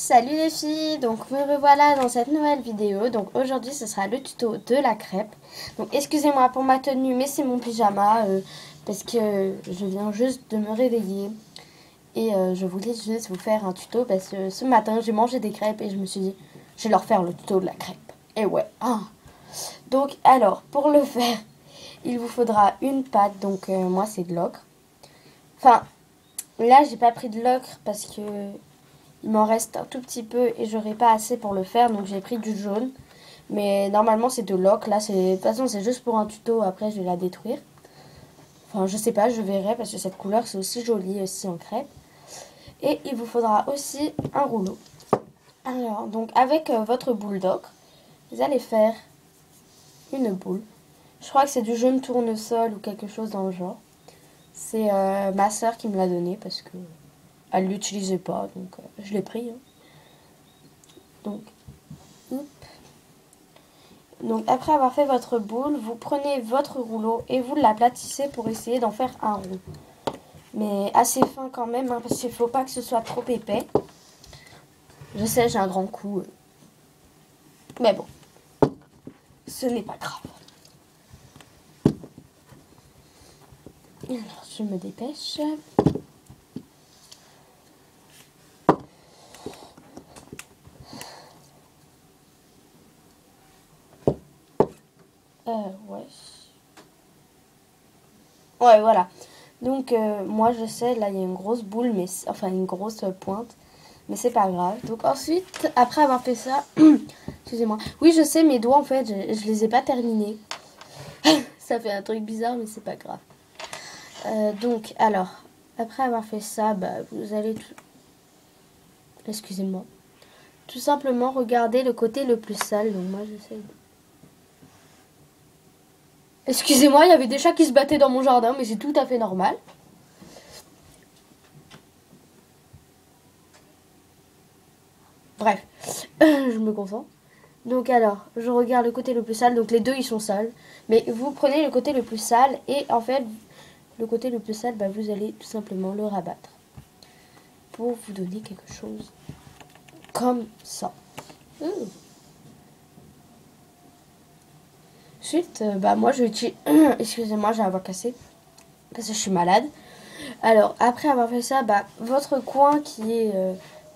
Salut les filles, donc me revoilà dans cette nouvelle vidéo. Donc aujourd'hui ce sera le tuto de la crêpe. Donc excusez-moi pour ma tenue mais c'est mon pyjama parce que je viens juste de me réveiller. Et je voulais juste vous faire un tuto parce que ce matin j'ai mangé des crêpes et je me suis dit je vais leur faire le tuto de la crêpe. Et ouais, Donc alors pour le faire il vous faudra une pâte, donc moi c'est de l'ocre. Enfin là j'ai pas pris de l'ocre parce que il m'en reste un tout petit peu et j'aurai pas assez pour le faire, donc j'ai pris du jaune. Mais normalement c'est de l'ocre. Là, de toute façon c'est juste pour un tuto, après je vais la détruire. Enfin je sais pas, je verrai parce que cette couleur c'est aussi joli aussi en crêpe. Et il vous faudra aussi un rouleau. Alors donc avec votre boule d'ocre, vous allez faire une boule. Je crois que c'est du jaune tournesol ou quelque chose dans le genre. C'est ma soeur qui me l'a donné parce que elle l'utilisait pas, donc je l'ai pris. Donc, après avoir fait votre boule, vous prenez votre rouleau et vous l'aplatissez pour essayer d'en faire un rond. Mais assez fin quand même, parce qu'il ne faut pas que ce soit trop épais. Je sais, j'ai un grand coup. Mais bon, ce n'est pas grave. Alors, je me dépêche. Ouais. Ouais, voilà. Donc, moi, je sais, là, il y a une grosse boule, mais enfin, une grosse pointe. Mais c'est pas grave. Donc, ensuite, après avoir fait ça... Excusez-moi. Oui, je sais, mes doigts, en fait, je les ai pas terminés. Ça fait un truc bizarre, mais c'est pas grave. Donc, alors, après avoir fait ça, vous allez... Excusez-moi. Tout simplement, regarder le côté le plus sale. Donc, moi, j'essaie de... Excusez-moi, il y avait des chats qui se battaient dans mon jardin, mais c'est tout à fait normal. Bref, je me concentre. Donc alors, je regarde le côté le plus sale. Donc les deux, ils sont sales. Mais vous prenez le côté le plus sale et en fait, le côté le plus sale, vous allez tout simplement le rabattre. Pour vous donner quelque chose comme ça. Ensuite, moi je utilise... Excusez-moi, j'ai la voix cassée. Parce que je suis malade. Alors, après avoir fait ça, votre coin qui est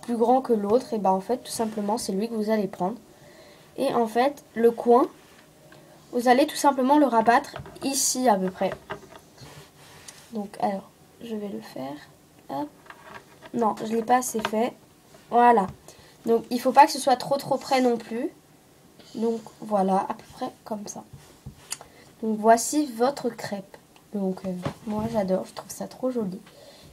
plus grand que l'autre, et en fait, tout simplement, c'est lui que vous allez prendre. Et en fait, le coin, vous allez tout simplement le rabattre ici à peu près. Donc, alors, je vais le faire. Hop. Non, je ne l'ai pas assez fait. Voilà. Donc, il ne faut pas que ce soit trop près non plus. Donc, voilà, à peu près comme ça. Donc, voici votre crêpe. Donc, moi, j'adore. Je trouve ça trop joli.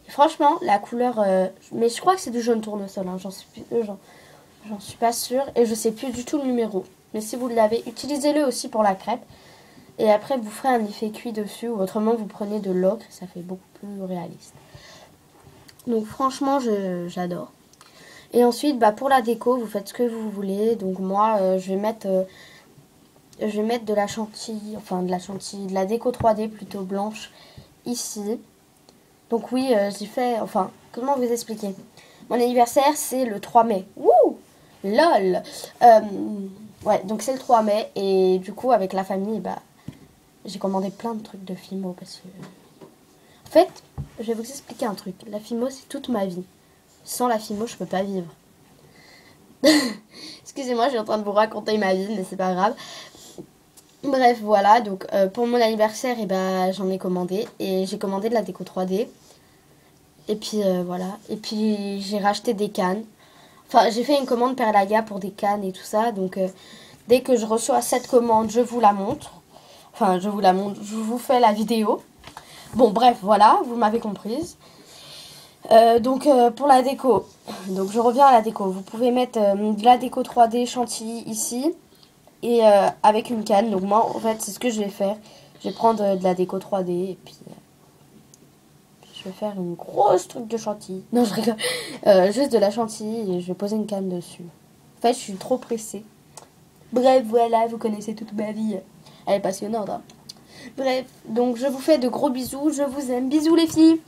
Et franchement, la couleur... mais je crois que c'est du jaune tournesol. J'en suis pas sûre. Et je sais plus du tout le numéro. Mais si vous l'avez, utilisez-le aussi pour la crêpe. Et après, vous ferez un effet cuit dessus. Ou autrement, vous prenez de l'ocre. Ça fait beaucoup plus réaliste. Donc, franchement, j'adore. Et ensuite, pour la déco, vous faites ce que vous voulez. Donc, moi, je vais mettre de la chantilly. Enfin, de la déco 3D plutôt blanche ici. Donc, oui, j'ai fait... Enfin, comment vous expliquer? Mon anniversaire, c'est le 3 mai. Wouh! LOL! Ouais, donc c'est le 3 mai. Et du coup, avec la famille, j'ai commandé plein de trucs de Fimo. Parce que... En fait, je vais vous expliquer un truc. La Fimo, c'est toute ma vie. Sans la Fimo, je peux pas vivre. Excusez-moi, je suis en train de vous raconter ma vie, mais c'est pas grave. Bref, voilà. Donc, pour mon anniversaire, j'en ai commandé. Et j'ai commandé de la déco 3D. Et puis, voilà. Et puis, j'ai racheté des cannes. Enfin, j'ai fait une commande Perlaga pour des cannes et tout ça. Donc, dès que je reçois cette commande, je vous la montre. Enfin, je vous fais la vidéo. Bon, bref, voilà, vous m'avez comprise. Donc, pour la déco. Donc, je reviens à la déco. Vous pouvez mettre de la déco 3D chantilly ici. Et avec une canne. Donc, moi, en fait, c'est ce que je vais faire. Je vais prendre de la déco 3D et puis... je vais faire une grosse truc de chantilly. Non, je rigole. Juste de la chantilly et je vais poser une canne dessus. En fait, je suis trop pressée. Bref, voilà, vous connaissez toute ma vie. Elle est passionnante. Bref, donc je vous fais de gros bisous. Je vous aime. Bisous les filles.